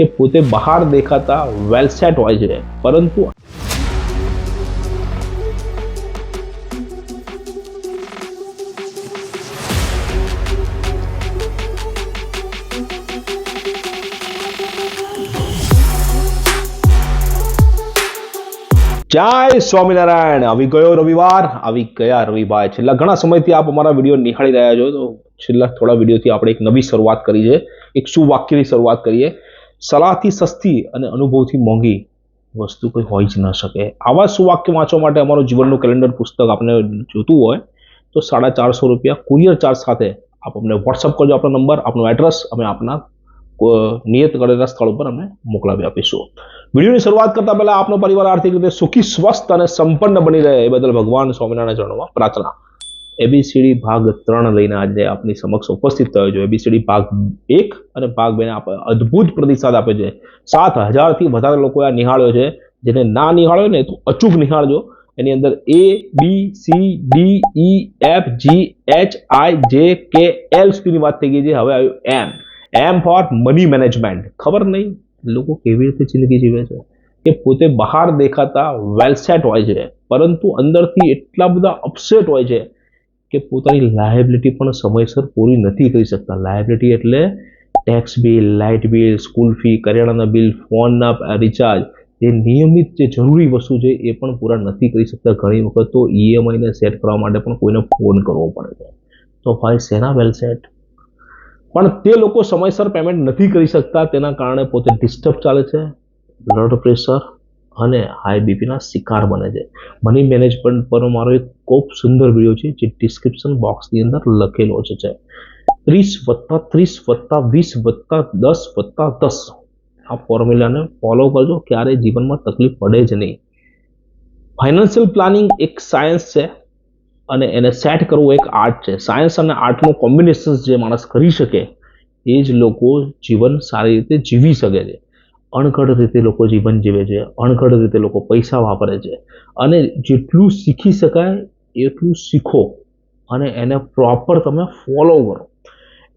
કે પોતે બહાર દેખાતા વેલ સેટ હોય છે, પરંતુ જય સ્વામિનારાયણ. આવી ગયો રવિવાર, આવી ગયા રવિભાઈ. છેલ્લા ઘણા સમયથી આપ અમારા વિડીયો નિહાળી રહ્યા છો, તો છેલ્લા થોડા વિડીયોથી આપણે એક નવી શરૂઆત કરી છે. એક સુવાક્યની શરૂઆત કરીએ. સલાહથી સસ્તી અને અનુભવથી મોંઘી વસ્તુ કોઈ હોઈ જ ન શકે. આવા સુવાક્ય વાંચવા માટે અમારું જીવનનું કેલેન્ડર પુસ્તક આપને જોતું હોય તો ₹450 કુરિયર ચાર્જ સાથે આપ અમને વોટ્સઅપ કરજો. આપણો નંબર, આપણું એડ્રેસ અમે આપના નિયત કરેલા સ્થળ પર અમે મોકલાવી આપીશું. વિડીયોની શરૂઆત કરતા પહેલા આપનો પરિવાર આર્થિક રીતે સુખી, સ્વસ્થ અને સંપન્ન બની રહે એ બદલ ભગવાન સ્વામિનારાયણ ચરણોમાં પ્રાર્થના. એબીસીડી ભાગ 3 લઈને આજે આપની સમક્ષ ઉપસ્થિત થયો છે. એબીસીડી ભાગ 1 અને ભાગ 2 ને અદ્ભુત પ્રતિસાદ આપે છે. 7,000 થી વધારે લોકોએ આ નિહાળ્યો છે. જેને ના નિહાળ્યો ને તો અચૂક નિહાળજો. એની અંદર ABCDEFGHIJKL સુધીની વાત થઈ ગઈ છે. હવે આવ્યું એમ ફોર મની મેનેજમેન્ટ. ખબર નહીં લોકો કેવી રીતે જિંદગી જીવે છે કે પોતે બહાર દેખાતા વેલસેટ હોય છે, પરંતુ અંદરથી એટલા બધા અપસેટ હોય છે કે પોતાની લાયબિલિટી પણ સમયસર પૂરી નથી કરી શકતા. લાયબિલિટી એટલે tax bill, light bill, school fee, કરિયાણાના બિલ, ફોનના રિચાર્જ, જે નિયમિત જે જરૂરી વસ્તુ છે એ પણ પૂરા નથી કરી શકતા. ઘણી વખત તો EMI ને સેટ કરવા માટે પણ કોઈને ફોન કરવો પડે છે. તો ભાઈ શેના વેલસેટ? પણ તે લોકો સમયસર પેમેન્ટ નથી કરી શકતા. તેના કારણે પોતે ડિસ્ટર્બ ચાલે છે, બ્લડ પ્રેશર અને હાઈ બીપીના શિકાર બને છે. મની મેનેજમેન્ટ પર મારો એક ખૂબ સુંદર વિડીયો છે જે ડિસ્ક્રિપ્શન બોક્સની અંદર લખેલો છે. 30+30+20+10+10 આ ફોર્મ્યુલાને ફોલો કરજો, ક્યારે જીવનમાં તકલીફ પડે જ નહીં. ફાઇનાન્શિયલ પ્લાનિંગ એક સાયન્સ છે અને એને સેટ કરવું એક આર્ટ છે. સાયન્સ અને આર્ટનું કોમ્બિનેશન જે માણસ કરી શકે એ જ લોકો જીવન સારી રીતે જીવી શકે છે. અણઘડ રીતે લોકો જીવન જીવે છે, અણઘડ રીતે લોકો પૈસા વાપરે છે. અને જેટલું શીખી શકાય એટલું શીખો અને એને પ્રોપર તમે ફોલો કરો.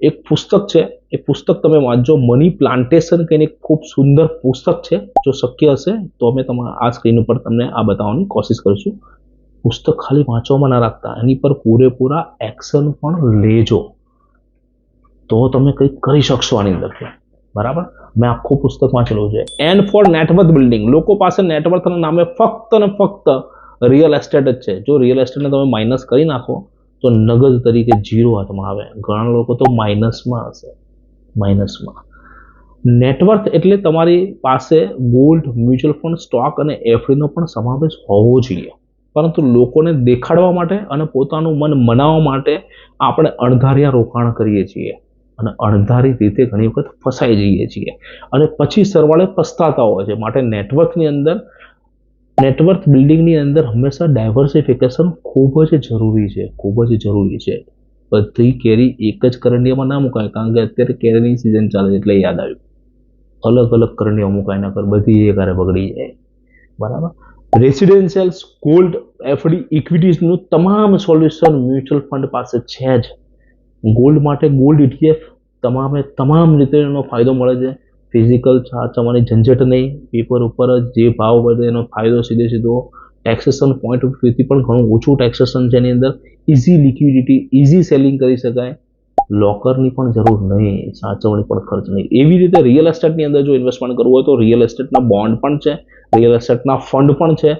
એક પુસ્તક છે, એ પુસ્તક તમે વાંચજો. મની પ્લાન્ટેશન કરીને એક ખૂબ સુંદર પુસ્તક છે. જો શક્ય હશે તો અમે તમારા આ સ્ક્રીન ઉપર તમને આ બતાવવાની કોશિશ કરીશું. પુસ્તક ખાલી વાંચવામાં ના રાખતા, એની પર પૂરેપૂરા એક્શન પણ લેજો, તો તમે કંઈક કરી શકશો આની અંદરથી. બરાબર? મેં આખું પુસ્તક વાંચેલું છે. And for net worth building. લોકો પાસે નેટવર્થના નામે ફક્ત ને ફક્ત રિયલ એસ્ટેટ જ છે. જો રિયલ એસ્ટેટને તમે માઇનસ કરી નાખો તો નગદ તરીકે 0 હાથમાં આવે. ઘણા લોકો તો માઇનસમાં હશે. માઇનસમાં. નેટવર્થ એટલે તમારી પાસે ગોલ્ડ, મ્યુચ્યુઅલ ફંડ, સ્ટોક અને એફડીનો પણ સમાવેશ હોવો જોઈએ. પરંતુ લોકોને દેખાડવા માટે અને પોતાનું મન મનાવવા માટે આપણે અણધાર્યા રોકાણ કરીએ છીએ અને અણધારી રીતે ઘણી વખત ફસાઈ જઈએ છીએ અને પછી સરવાળે પસ્તાતા હોય છે. માટે નેટવર્થ બિલ્ડિંગની અંદર હંમેશા ડાયવર્સિફિકેશન ખૂબ જ જરૂરી છે. ખૂબ જ જરૂરી છે. બધી કેરી એક જ કરંડિયામાં ના મુકાય, કારણ કે અત્યારે કેરીની સિઝન ચાલે છે એટલે યાદ આવ્યું. અલગ અલગ કરંડિયા મુકાય ના કર, બધી એકારે બગડી જાય. બરાબર? રેસિડેન્શિયલ્સ, ગોલ્ડ, એફડી, ઇક્વિટીઝનું તમામ સોલ્યુશન મ્યુચ્યુઅલ ફંડ પાસે છે જ. ગોલ્ડ માટે ગોલ્ડ ETF તમામ રીતે એનો ફાયદો મળે છે. ફિઝિકલ સાચવવાની ઝંઝટ નહીં, પેપર ઉપર જે ભાવ વધે એનો ફાયદો સીધો. ટેક્સેશન પોઈન્ટ ઓફ વ્યૂથી પણ ઘણું ઓછું ટેક્સેશન છે એની અંદર. ઇઝી લિક્વિડિટી, ઇઝી સેલિંગ કરી શકાય. લોકરની પણ જરૂર નહીં, સાચવણી પણ ખર્ચ નહીં. એવી રીતે રિયલ એસ્ટેટની અંદર જો ઇન્વેસ્ટમેન્ટ કરવું હોય તો રિયલ એસ્ટેટના બોન્ડ પણ છે, રિયલ એસ્ટેટના ફંડ પણ છે.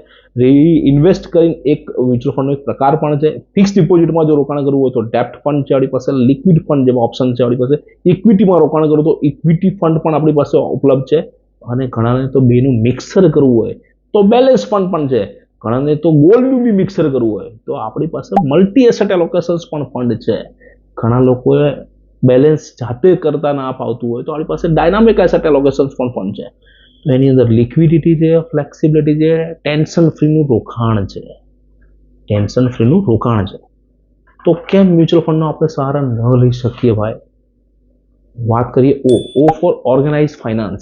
ઇન્વેસ્ટ કરીને એક મ્યુચ્યુઅલ ફંડનો એક પ્રકાર પણ છે. ફિક્સ ડિપોઝિટમાં જો રોકાણ કરવું હોય તો ડેપ્ટ ફંડ છે આપણી પાસે, લિક્વિડ ફંડ જેવા ઓપ્શન છે આપણી પાસે. ઇક્વિટીમાં રોકાણ કરવું તો ઇક્વિટી ફંડ પણ આપણી પાસે ઉપલબ્ધ છે. અને ઘણાને તો બેનું મિક્સર કરવું હોય તો બેલેન્સ ફંડ પણ છે. ઘણાને તો ગોલ્ડનું બી મિક્સર કરવું હોય તો આપણી પાસે મલ્ટી એસેટ એલોકેશન્સ પણ ફંડ છે. ઘણા લોકોએ બેલેન્સ જાતે કરતા ના ફાવતું હોય તો આપણી પાસે ડાયનામિક એસેટ એલોકેશન્સ પણ ફંડ છે. તો એની અંદર લિક્વિડિટી છે, ફ્લેક્સિબિલિટી છે, ટેન્શન ફ્રીનું રોકાણ છે. ટેન્શન ફ્રીનું રોકાણ છે. તો કેમ મ્યુચ્યુઅલ ફંડનો આપણે સહારા ન લઈ શકીએ ભાઈ? વાત કરીએ ઓ ફોર ઓર્ગેનાઇઝ ફાઇનાન્સ.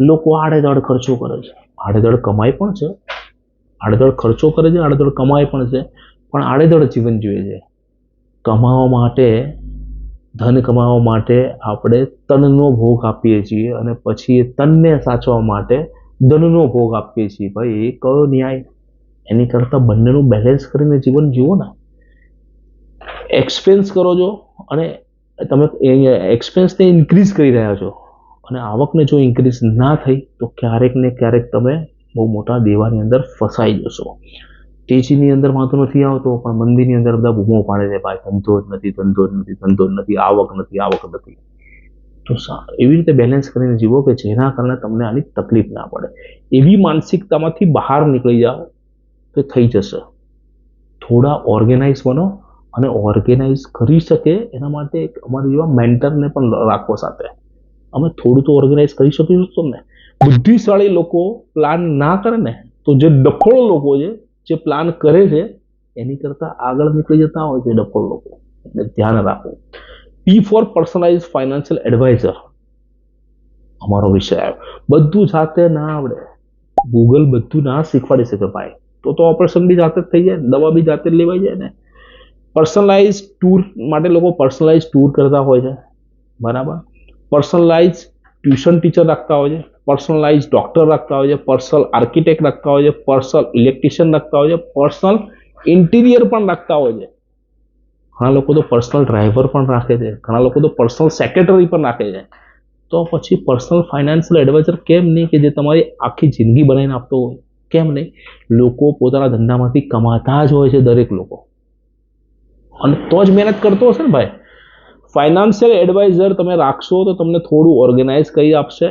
લોકો આડેધડ ખર્ચો કરે છે, આડેધડ કમાઈ પણ છે, આડેધડ ખર્ચો કરે છે, આડેધડ કમાઈ પણ છે, પણ આડેધડ જીવન જીવે છે. કમાવા માટે ધન કમાવા માટે આપણે તનનો ભોગ આપીએ છીએ અને પછી એ તનને સાચવવા માટે ધનનો ભોગ આપીએ છીએ. ભાઈ એ કયો ન્યાય? એની કરતાં બંનેનું બેલેન્સ કરીને જીવન જીવો ને. એક્સપેન્સ કરો છો અને તમે એક્સપેન્સને ઇન્ક્રીઝ કરી રહ્યા છો અને આવકને જો ઇન્ક્રીઝ ના થઈ તો ક્યારેક ને ક્યારેક તમે બહુ મોટા દેવાની અંદર ફસાઈ જશો. તેજીની અંદર વાંધો નથી આવતો, પણ મંદીની અંદર બધા બૂમો પાડે છે, ભાઈ ધંધો જ નથી, ધંધો જ નથી, ધંધો જ નથી, આવક નથી, આવક નથી. તો એવી રીતે બેલેન્સ કરીને જીવો કે જેના કારણે તમને આની તકલીફ ના પડે. એવી માનસિકતામાંથી બહાર નીકળી જાઓ તો થઈ જશે. થોડા ઓર્ગેનાઇઝ બનો અને ઓર્ગેનાઇઝ કરી શકે એના માટે અમારા જેવા મેન્ટરને પણ રાખવો સાથે. અમે થોડું તો ઓર્ગેનાઇઝ કરી શકીશું તમને. બુદ્ધિશાળી લોકો પ્લાન ના કરે ને તો જે ડફોળ લોકો છે, જે પ્લાન કરે છે એની કરતાં આગળ નીકળી જતા હોય છે ડફોળ લોકો. એટલે ધ્યાન રાખો. P four personalise financial adviser અમારો વિષય આવ્યો. બધું જાતે ના આવડે, ગૂગલ બધું ના શીખવાડી શકે ભાઈ. તો ઓપરેશન બી જાતે જ થઈ જાય, દવા બી જાતે જ લેવાઈ જાય ને. પર્સનલાઇઝ ટૂર માટે લોકો પર્સનલાઇઝ ટૂર કરતા હોય છે, બરાબર. પર્સનલાઇઝ ટ્યુશન ટીચર રાખતા હોય છે, પર્સનલાઇઝ ડોક્ટર રાખતા હોય છે, પર્સનલ આર્કિટેક્ટ રાખતા હોય છે, પર્સનલ ઇલેક્ટ્રિશિયન રાખતા હોય છે, પર્સનલ ઇન્ટિરિયર પણ રાખતા હોય છે. ઘણા લોકો તો પર્સનલ ડ્રાઈવર પણ રાખે છે, ઘણા લોકો તો પર્સનલ સેક્રેટરી પણ રાખે છે. તો પછી પર્સનલ ફાઇનાન્શિયલ એડવાઇઝર કેમ નહીં, કે જે તમારી આખી જિંદગી બનાવીને આપતો હોય? કેમ નહીં? લોકો પોતાના ધંધામાંથી કમાતા જ હોય છે, દરેક લોકો, અને તો જ મહેનત કરતો હશે ને ભાઈ. ફાઇનાન્શિયલ એડવાઇઝર તમે રાખશો તો તમને થોડું ઓર્ગેનાઇઝ કરી આપશે,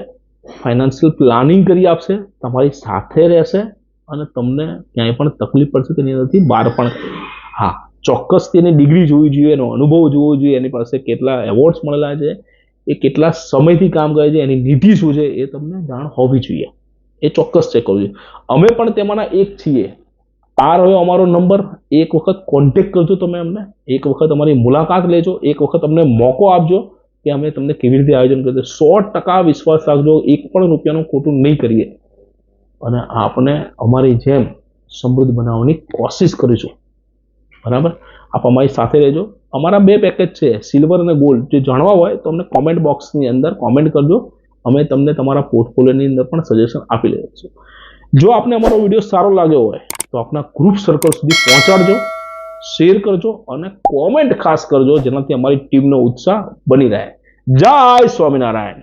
ફાઇનાન્શિયલ પ્લાનિંગ કરી આપશે, તમારી સાથે રહેશે અને તમને ક્યાંય પણ તકલીફ પડશે તેની અંદરથી બહાર પણ. હા, ચોક્કસ તેની ડિગ્રી જોવી જોઈએ, એનો અનુભવ જોવો જોઈએ, એની પાસે કેટલા એવોર્ડ્સ મળેલા છે, એ કેટલા સમયથી કામ કરે છે, એની નીતિ શું છે એ તમને જાણ હોવી જોઈએ. એ ચોક્કસ ચેક કરવું જોઈએ. અમે પણ તેમાંના એક છીએ. આ રહ્યો અમારો નંબર. એક વખત કોન્ટેક્ટ કરજો તમે અમને, એક વખત અમારી મુલાકાત લેજો, એક વખત અમને મોકો આપજો કે અમે તમને કેવી રીતે આયોજન કરીએ. 100% વિશ્વાસ રાખજો, એક પણ રૂપિયાનું ખોટું નહીં કરીએ અને આપણે અમારી જેમ સમૃદ્ધ બનાવવાની કોશિશ કરીશું, બરાબર. આપ અમારી સાથે રહેજો. અમારા 2 પેકેજ છે, સિલ્વર અને ગોલ્ડ. જે જાણવા હોય તો અમને કોમેન્ટ બોક્સની અંદર કોમેન્ટ કરજો. અમે તમને તમારા પોર્ટફોલિયોની અંદર પણ સજેશન આપી લઈશું. જો આપને અમારો વિડીયો સારો લાગ્યો હોય તો આપના ગ્રુપ સર્કલ સુધી પહોંચાડજો, શેર કરજો અને કોમેન્ટ ખાસ કરજો, જેનાથી અમારી ટીમનો ઉત્સાહ બની રહે. જય સ્વામિનારાયણ.